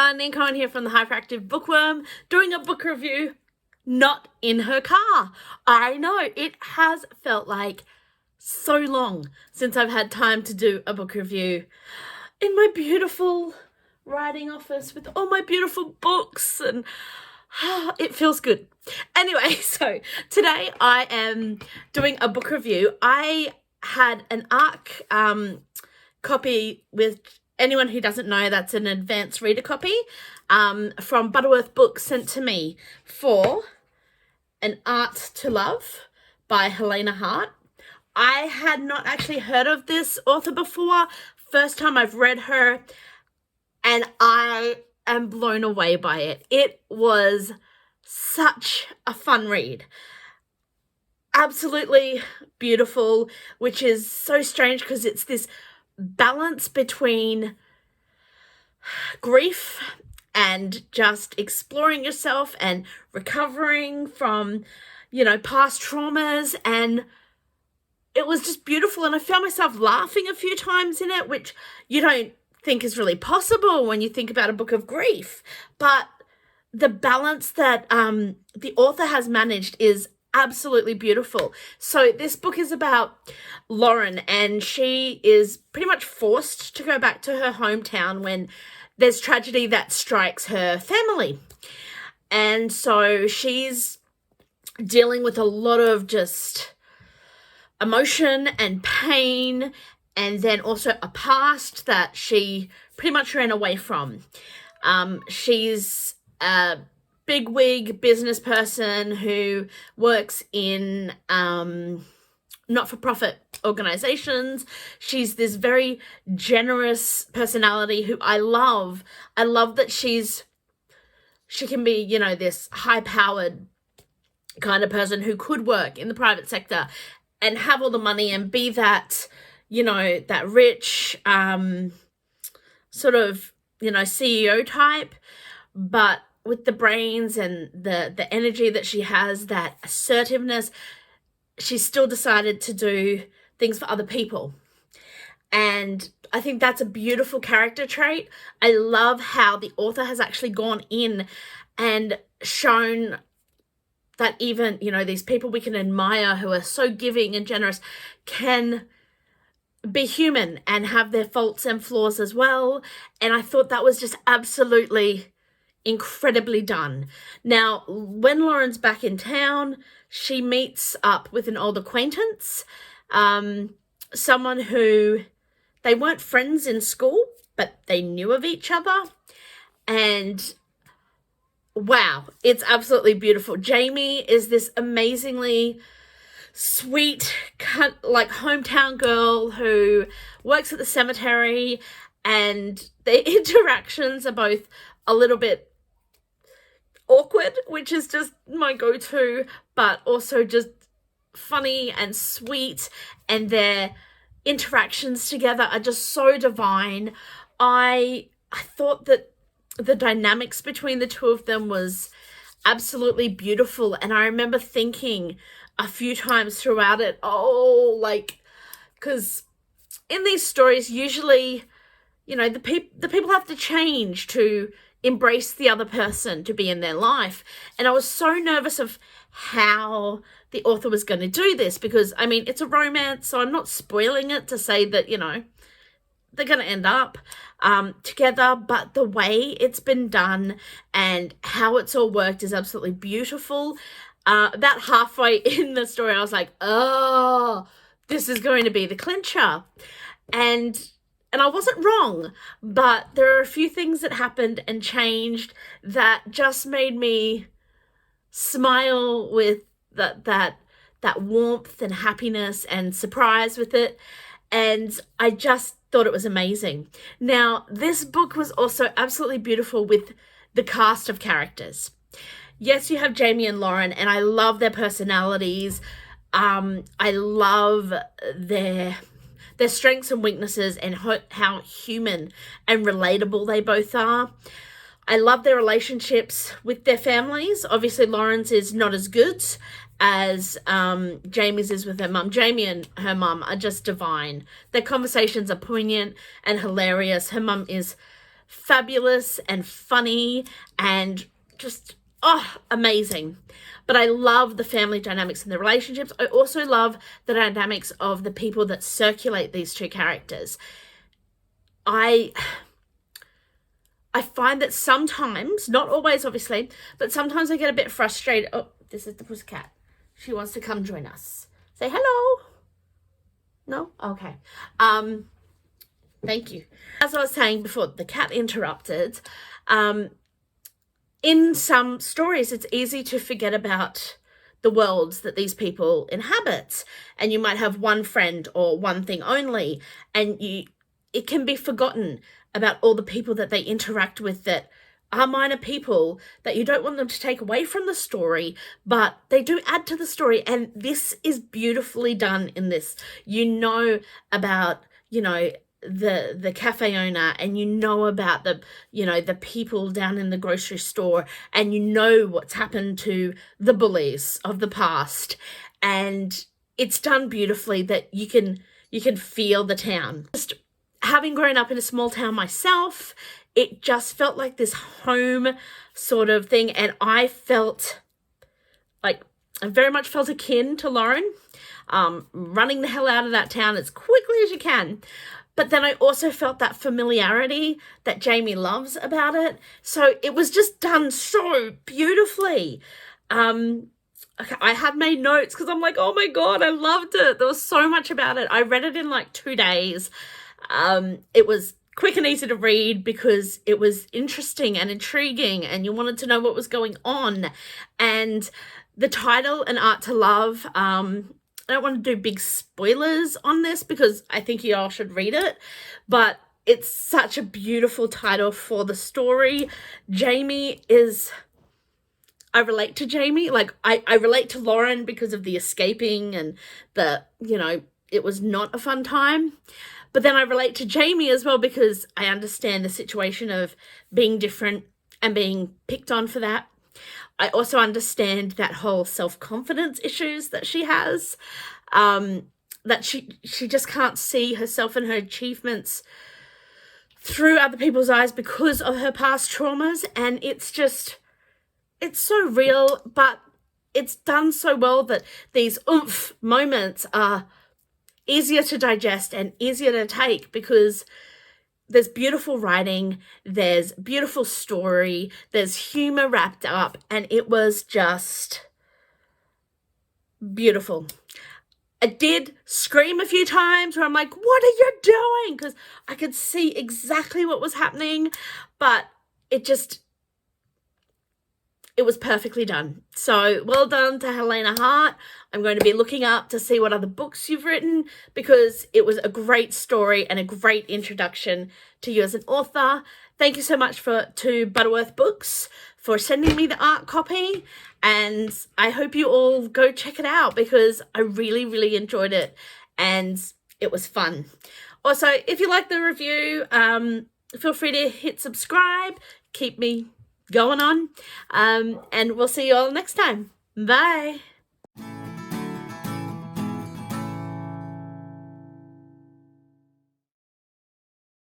everyone, Neen here from the Hyperactive Bookworm, doing a book review, not in her car. I know, it has felt like so long since I've had time to do a book review in my beautiful writing office with all my beautiful books, and it feels good. Anyway, so today I am doing a book review. I had an ARC copy with anyone who doesn't know, that's an advanced reader copy from Butterworth Books sent to me for An Art to Love by Helena Harte. I had not actually heard of this author before. First time I've read her, and I am blown away by it. It was such a fun read. Absolutely beautiful, which is so strange because it's this balance between grief and just exploring yourself and recovering from, past traumas. And it was just beautiful. And I found myself laughing a few times in it, which you don't think is really possible when you think about a book of grief. But the balance that the author has managed is absolutely beautiful. So this book is about Lauren, and she is pretty much forced to go back to her hometown when there's tragedy that strikes her family. And so she's dealing with a lot of just emotion and pain, and then also a past that she pretty much ran away from. She's a bigwig business person who works in not-for-profit organizations. She's this very generous personality who I love. I love that she can be, this high-powered kind of person who could work in the private sector and have all the money and be that, that rich sort of, CEO type, but with the brains and the energy that she has, that assertiveness, she still decided to do things for other people. And I think that's a beautiful character trait. I love how the author has actually gone in and shown that even, these people we can admire who are so giving and generous can be human and have their faults and flaws as well. And I thought that was just absolutely incredibly done. Now, when Lauren's back in town, she meets up with an old acquaintance, someone who they weren't friends in school, but they knew of each other. And wow, it's absolutely beautiful. Jamie is this amazingly sweet, hometown girl who works at the cemetery, and the interactions are both a little bit awkward, which is just my go-to, but also just funny and sweet, and their interactions together are just so divine. I thought that the dynamics between the two of them was absolutely beautiful, and I remember thinking a few times throughout it, because in these stories, usually, the people have to change to embrace the other person to be in their life. And I was so nervous of how the author was going to do this, because, it's a romance, so I'm not spoiling it to say that, they're going to end up together, but the way it's been done and how it's all worked is absolutely beautiful. About halfway in the story, I was like, oh, this is going to be the clincher. And I wasn't wrong, but there are a few things that happened and changed that just made me smile with that warmth and happiness and surprise with it. And I just thought it was amazing. Now, this book was also absolutely beautiful with the cast of characters. Yes, you have Jamie and Lauren, and I love their personalities. I love their strengths and weaknesses, and how human and relatable they both are. I love their relationships with their families. Obviously, Lauren's is not as good as Jamie's is with her mum. Jamie and her mum are just divine. Their conversations are poignant and hilarious. Her mum is fabulous and funny and just, oh, amazing. But I love the family dynamics and the relationships. I also love the dynamics of the people that circulate these two characters. I find that sometimes, not always obviously, but sometimes I get a bit frustrated. Oh, this is the pussycat. She wants to come join us. Say hello. No? Okay. Thank you. As I was saying before, the cat interrupted. In some stories, it's easy to forget about the worlds that these people inhabit. And you might have one friend or one thing only, and it can be forgotten about all the people that they interact with that are minor people that you don't want them to take away from the story, but they do add to the story. And this is beautifully done in this. You know about, the cafe owner, and you know about the people down in the grocery store, and you know what's happened to the bullies of the past. And it's done beautifully that you can feel the town. Just having grown up in a small town myself, it just felt like this home sort of thing. And I very much felt akin to Lauren, running the hell out of that town as quickly as you can. But then I also felt that familiarity that Jamie loves about it. So it was just done so beautifully. I have made notes because I'm like, oh my God, I loved it. There was so much about it. I read it in like 2 days. It was quick and easy to read because it was interesting and intriguing and you wanted to know what was going on. And the title, An Art to Love, I don't want to do big spoilers on this because I think you all should read it, but it's such a beautiful title for the story. I relate to Jamie. Like I relate to Lauren because of the escaping and it was not a fun time. But then I relate to Jamie as well because I understand the situation of being different and being picked on for that. I also understand that whole self-confidence issues that she has, that she just can't see herself and her achievements through other people's eyes because of her past traumas. And it's so real, but it's done so well that these oomph moments are easier to digest and easier to take because there's beautiful writing, there's beautiful story, there's humor wrapped up, and it was just beautiful. I did scream a few times where I'm like, what are you doing? Because I could see exactly what was happening, but it was perfectly done. So well done to Helena Harte. I'm going to be looking up to see what other books you've written because it was a great story and a great introduction to you as an author. Thank you so much to Butterworth Books for sending me the art copy. And I hope you all go check it out because I really, really enjoyed it and it was fun. Also, if you like the review, feel free to hit subscribe. Keep me going on. And we'll see you all next time. Bye.